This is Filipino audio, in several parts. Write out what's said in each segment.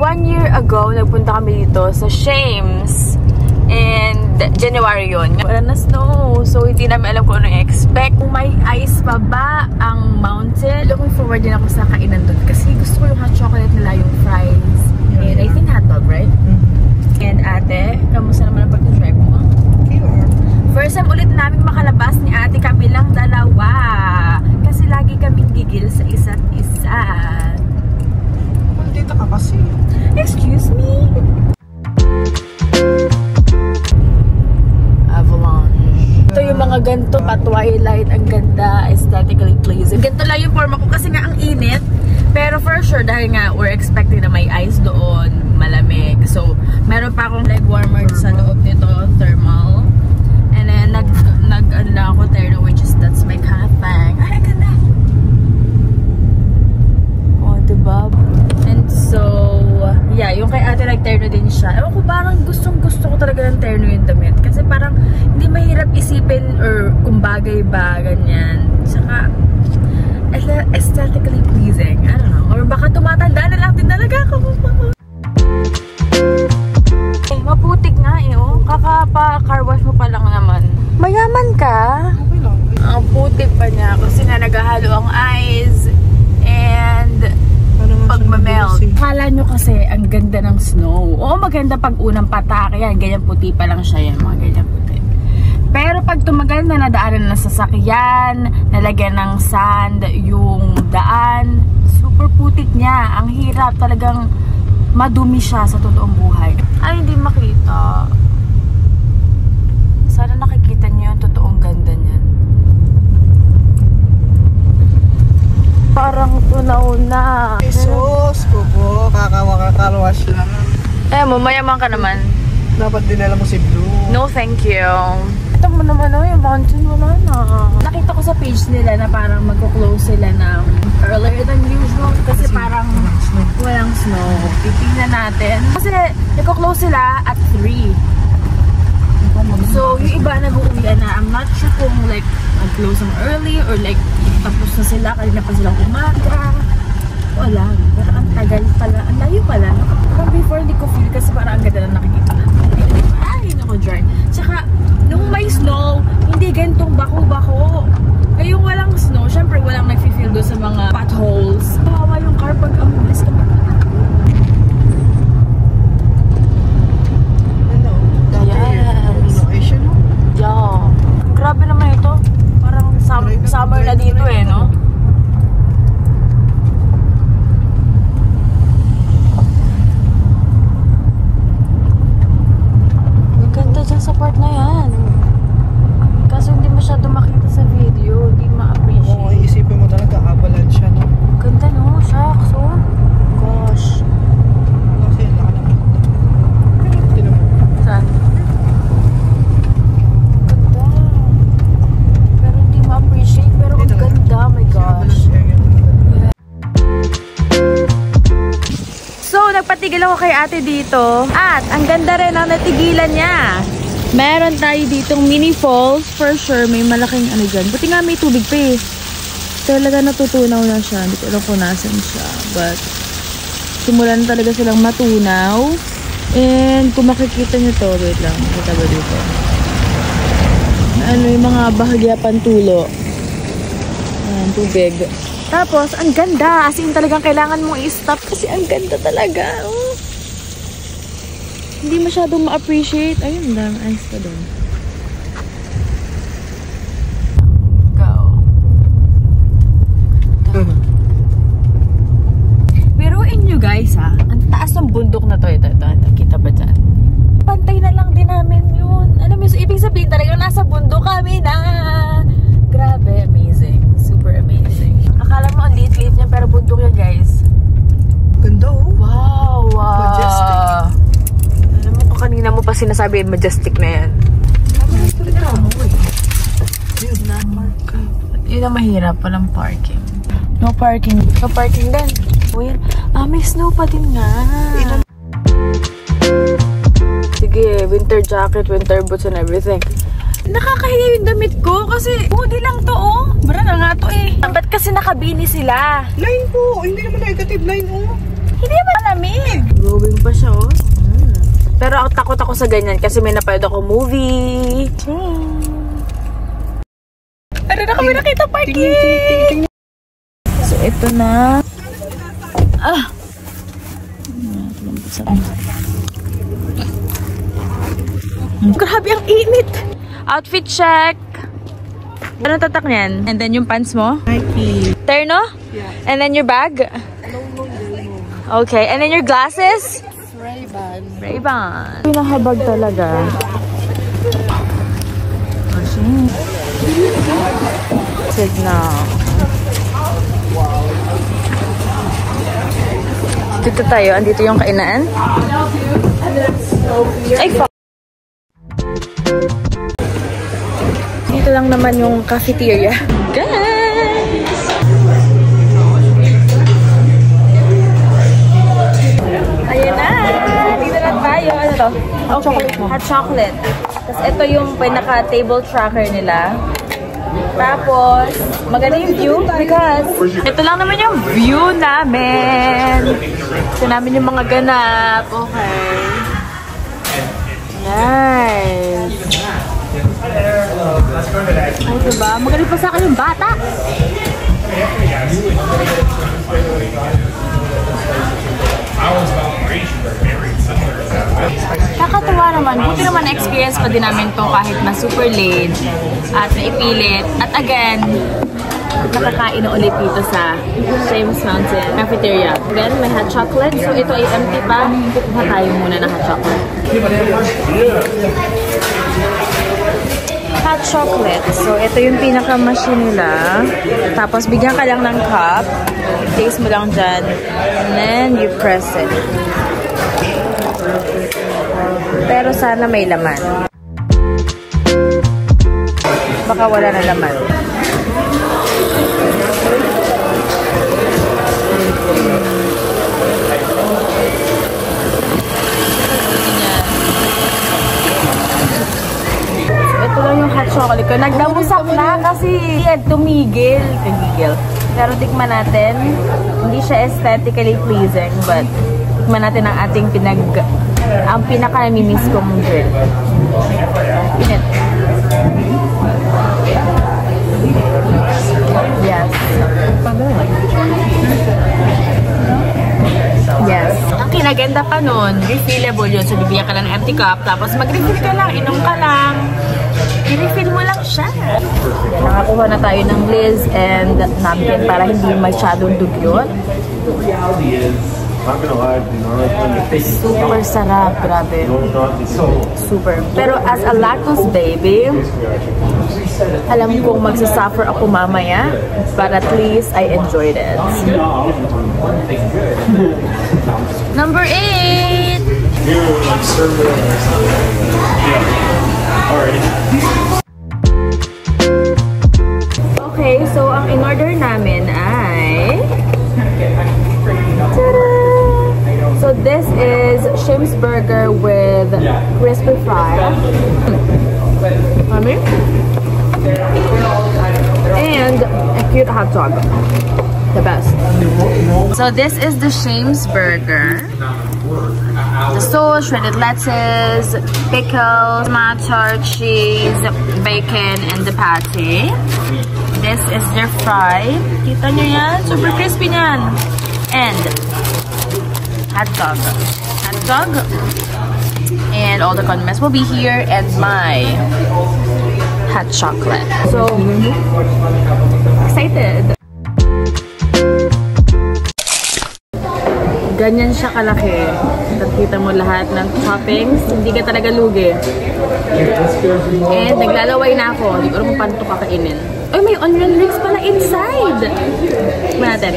1 year ago, nagpunta kami dito sa Shames. And January yun. Wala na snow. So, hindi namin alam kung ano i-expect. Kung may ice pa ba ang mountain. Looking forward din ako sa kainan doon. Kasi gusto ko yung hot chocolate nila, yung fries. And I think hotdog, right? And ate, kamusta naman ang pag-try mo? First time ulit namin makalabas ni ate kabilang dalawa. Kasi lagi kaming gigil sa isa't isa. Dito ka kasi. Excuse me? Ito yung mga ganito pa twilight, ang ganda, aesthetically pleasing. Ganito lang yung forma ko kasi nga ang init. Pero for sure, dahil nga we're expecting na may ice doon, malamig. So, meron pa akong leg warmer sa loob nito, thermal. And then, nag-ano lang ako terno, which is, that's my kind of thing. Ay, ganda! Oh, diba? And so, yeah, yung kay ate nag-terno din siya. Ewan ko, parang gustong-gusto ko talaga ng terno yung damit. Kasi parang hindi mahirap isipin or kung bagay ba, ganyan. Tsaka, aesthetically pleasing. I don't know. Or baka tumatanda na lang din talaga ako. Eh, maputik nga eh, oh. Kaka-car wash mo pa lang naman. Mayaman ka? Okay lang. Ang putik pa niya kasi na naghahalo ang eyes and pagmamelt. Akala nyo kasi ang ganda ng snow. Oo, maganda pag unang patake yan. Ganyan puti pa lang siya yan. Mga ganyan puti. Pero pag tumagal na nadaanan ng sasakyan, nalagyan ng sand yung daan, super putik niya. Ang hirap talagang madumi siya sa totoong buhay. Ay, hindi makita. Sana nakikita niyo yung totoong ganda niyan. Parang tunaw na. Jesus ko po, kakawash lang. Eh, mayaman ka naman. Dapat dinala mo si Blue. No, thank you. Ito mo naman yung mountain wala na. Nakita ko sa page nila na parang magko-close sila ng earlier than usual kasi parang walang snow. Titingnan natin. Kasi nagko-close sila at 3. So, yung iba nag-uwian na. I'm not sure kung like mag-close ng early or like tapos na sila. Kanina pa silang umaga. Wala. Pero ang tagal pala. Ang layo pala. Parang before hindi ko feel kasi parang ang ganda na nakikita. Ay, nako dry. Tsaka, nung may snow, hindi ganitong bako-bako. Eh, yung walang snow, syempre walang nag-feel doon sa mga potholes. Kawawa yung car pag amulis ka. Yeah. Grabe naman ito. Parang summer na dito eh, no? Ang ganda dyan sa part na yan. Kaso hindi masyado makita sa video. Hindi ma-appreciate. Oo, isipin mo talaga, avalanche siya, no? Ganda, no? Shucks, oh. Gosh. Kasi, laka naman. Tinan mo. Saan? Appreciate pero ang ganda, my gosh. So, nagpatigil ako kay ate dito at ang ganda rin ang natigilan niya. Meron tayo ditong mini falls for sure. May malaking ano dyan. Buti nga may tubig pa eh. Talaga natutunaw na siya. Hindi ko alam kung nasan siya. But, simulan talaga silang matunaw. And kung makikita nyo to, wait lang. Makita ba dito? Ano yung mga bahagya pantulo. Ayan, tubig. Tapos, ang ganda. As in, talagang kailangan mong i-stop kasi ang ganda talaga. Oh. Hindi masyadong ma-appreciate. Ayun lang, ayos ka doon. Go. Biruin nyo guys ha. Ang taas ng bundok na to. Ito. Kita ba dyan? Pantay na lang din namin yun. Alam mo, so, ibig sabihin talaga nasa bundok kami na. Grabe, amazing. Super amazing. Akala mo ang liit-liit niya pero bundok yan guys. Ganda oh. Wow. Majestic. Alam mo, kanina mo pa sinasabi majestic na yan. Yun ang mahirap, walang parking. No parking. No parking din. Uy, may snow pa din nga. Sige, winter jacket, winter boots and everything. Nakakahiya yung damit ko kasi hoodie lang to oh. Bra na nga to eh. Ba't kasi nakabini sila? Line po. Hindi naman negative line oh. Hindi naman alam lamig. Going pa siya, oh. Pero takot ako sa ganyan kasi may napanood ako movie. Pero na kami nakita parking! So, ito na. Grabe ang init! Outfit check! Anong tatak niyan? And then yung pants mo? Nike. Terno? Yeah. And then your bag? Okay. And then your glasses? Ray-Ban. Ray-Ban. Pinahabag talaga. Signal. Dito tayo. Andito yung kainan. Ay, dito lang naman yung cafeteria. Guys! Ayan na! Dito na tayo. Ano to? Okay. Hot chocolate. Tapos ito yung pinaka-table tracker nila. Tapos, maganda yung view because ito lang naman yung view namin. Ito namin yung mga ganap. Okay. Nice. Ay, diba? Magaling pa sa akin yung bata. Nakakatuwa naman. Buti naman na-experience pa din namin to kahit na super late at naipilit. At again, nakakain na ulit dito sa Shames Mountain Cafeteria. Then, may hot chocolate. So, ito ay empty pa. Kukuha tayo muna ng hot chocolate. Hot chocolate. So, ito yung pinaka-machine nila. Tapos, bigyan ka lang ng cup. Taste mo lang dyan. And then, you press it. Pero sana may laman. Baka wala na laman. Ito lang yung hot chocolate ko. Nagdamusak na kasi tumigil. Pero tikman natin. Hindi siya aesthetically pleasing, but tikman natin ang ating ang pinaka-namimiss kong drink. Init. Yes. Yes. Ang kinaganda pa nun, refillable yun. So, bibigyan ka lang ng empty cup. Tapos, mag-refill ka lang. Inom ka lang. I-refill mo lang siya. Nakakuha na tayo ng Liz and napkin para hindi masyadong dugyot. Super sarap. Grabe. Super. Pero as a lactose baby, alam kong magsasuffer ako mamaya, but at least I enjoyed it. Number 8! Okay, so ang in-order namin ay... So this is Shames Burger with crispy fry. And a cute hot dog. The best. So this is the Shames Burger. The sauce, shredded lettuce, pickles, tomato, cheese, bacon, and the patty. This is their fry. Kita nyo yan? Super crispy yan. And hot dog. Hot dog. And all the condiments will be here. And my hot chocolate. So, excited. Ganyan siya kalaki. Nakita mo lahat ng toppings. Hindi ka talaga lugi. And naglalaway na ako. Hindi ko alam kung paano ito kakainin. Ay, may onion rings pala inside. Tignan natin.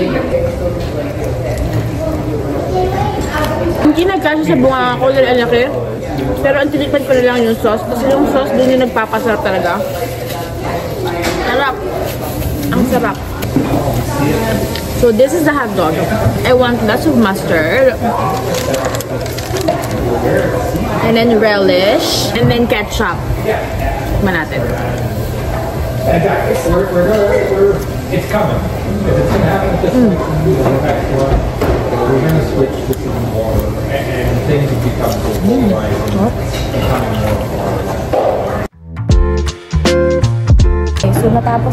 Hindi nagkasya sa bunga ko dahil ang laki. Pero ang tinikman ko na lang yung sauce. Kasi yung sauce dun yung nagpapasarap talaga. Sarap. Ang sarap. So this is the hot dog. I want lots of mustard. And then relish. And then ketchup. Tikman natin. It's coming. If it's gonna happen, we're gonna switch to some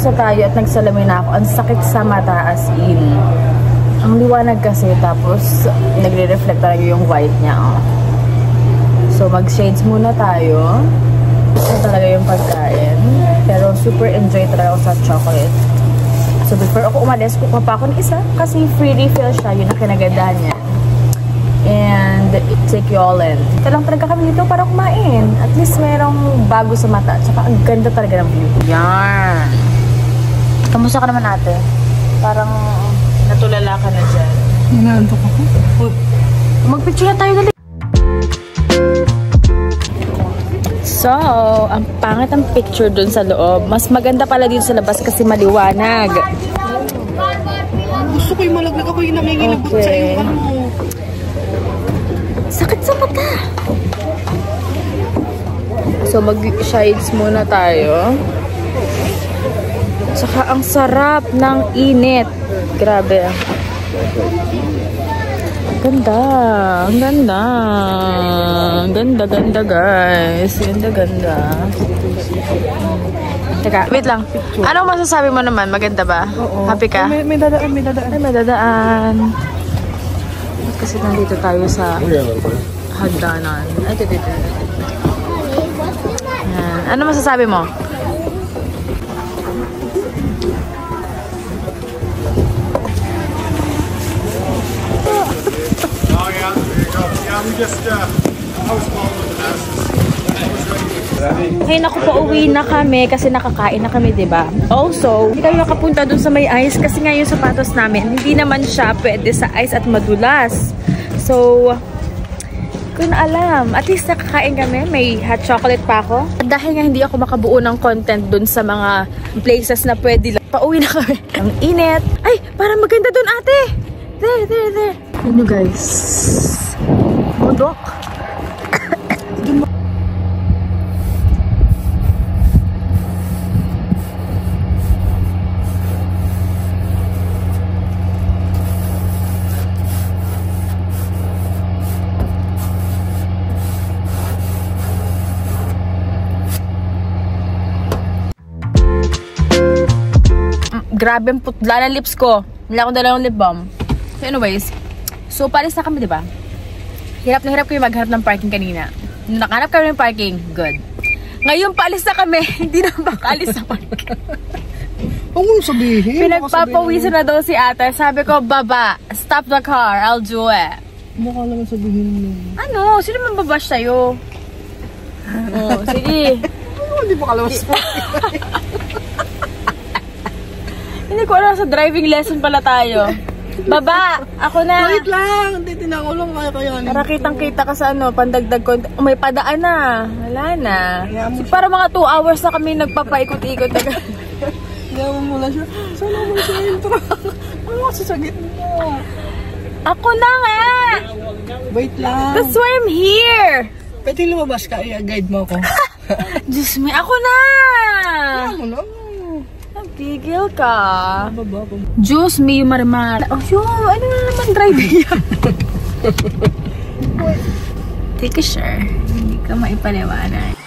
na tayo at nagsalamin na ako. Ang sakit sa mata as in. Ang liwanag kasi, tapos nagre-reflect talaga yung white niya. Oh. So, mag-shades muna tayo. Ito talaga yung pagkain. Pero super enjoy talaga ako sa chocolate. So, before ako umalis, kukuha pa ako ng isa. Kasi free refill siya. Yun ang kinagandahan niya. And take you all in. Ito lang talaga kami dito para kumain. At least merong bago sa mata. Tsaka ang ganda talaga ng view. Yan. Kamusta ka naman ate? Parang natulala ka na dyan. Nanantok ako. Magpicture na tayo dali. So, ang pangit ang picture dun sa loob. Mas maganda pala dito sa labas kasi maliwanag. Gusto ko yung malaglag ako yung nangingilagot sa iyo. Sakit sa mata. So, mag-shades muna tayo. Saka ang sarap ng init. Grabe. Ganda. Ang ganda. Ang ganda guys. Ganda. Teka, wait lang. Anong masasabi mo naman? Maganda ba? Oo. Happy ka? May dadaan. Ay, may dadaan. Kasi nandito tayo sa hagdanan. Ay, dito. Yan. Ano masasabi mo? Oh yeah, there you go. Yeah, we just postponed the masses. Hey, naku, pauwi na kami kasi nakakain na kami, diba? Also, hindi kami makapunta dun sa may ice kasi nga yung sapatos namin, hindi naman siya pwede sa ice at madulas. So, kung alam, at least nakakain kami, may hot chocolate pa ako. At dahil nga hindi ako makabuo ng content dun sa mga places na pwede lang, pauwi na kami. Ang init. Ay, parang maganda dun, ate! There. Ano guys? Bundok. Grabe ang putla ng lips ko. Wala akong dalawang lip balm. So anyways, so palis na kami, diba? Hirap na hirap kayo maghanap ng parking kanina. Nung nakahanap kami ng parking, good. Ngayon, paalis na kami. Hindi na makalis sa parking. Huwag mo sabihin. Pinagpapawisan na daw si ate. Sabi ko, baba, stop the car, I'll do it. Mukha naman sabihin mo. Ano? Sino man babash sa'yo? Oh, sige. Hindi mo kalawas pa. Hindi ko alam, sa driving lesson pala tayo. Baba! Ako na! Wait lang! Titignan ko lang kaya Para kitang-kita ka sa ano, pandagdag ko. May padaan na. Wala na. So, para mga 2 hours na kami nagpapaikot-ikot. Yaman mo lang siya. Sana mo sa intro. Ano kasi sa gitna? Ako na nga! Wait lang. That's why I'm here! Pwede lumabas ka, i-guide mo ako. Diyos me, ako na! Ano lang? Nagtigil ka. Baba. Diyos me, marmar. Oh, yun, ano na naman driving yan? Take a share. Hindi ka maipaliwanag.